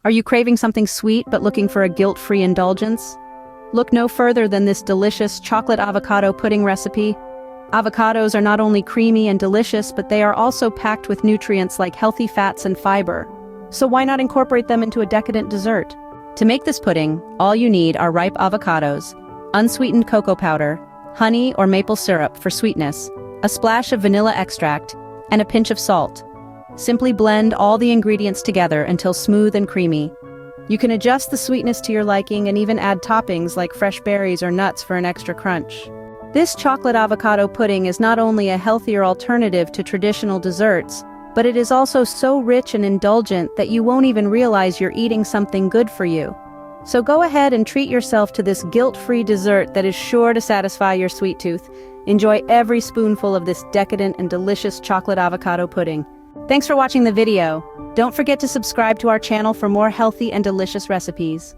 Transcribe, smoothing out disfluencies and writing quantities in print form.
Are you craving something sweet but looking for a guilt-free indulgence? Look no further than this delicious chocolate avocado pudding recipe. Avocados are not only creamy and delicious, but they are also packed with nutrients like healthy fats and fiber. So why not incorporate them into a decadent dessert? To make this pudding, all you need are ripe avocados, unsweetened cocoa powder, honey or maple syrup for sweetness, a splash of vanilla extract, and a pinch of salt. Simply blend all the ingredients together until smooth and creamy. You can adjust the sweetness to your liking and even add toppings like fresh berries or nuts for an extra crunch. This chocolate avocado pudding is not only a healthier alternative to traditional desserts, but it is also so rich and indulgent that you won't even realize you're eating something good for you. So go ahead and treat yourself to this guilt-free dessert that is sure to satisfy your sweet tooth. Enjoy every spoonful of this decadent and delicious chocolate avocado pudding. Thanks for watching the video. Don't forget to subscribe to our channel for more healthy and delicious recipes.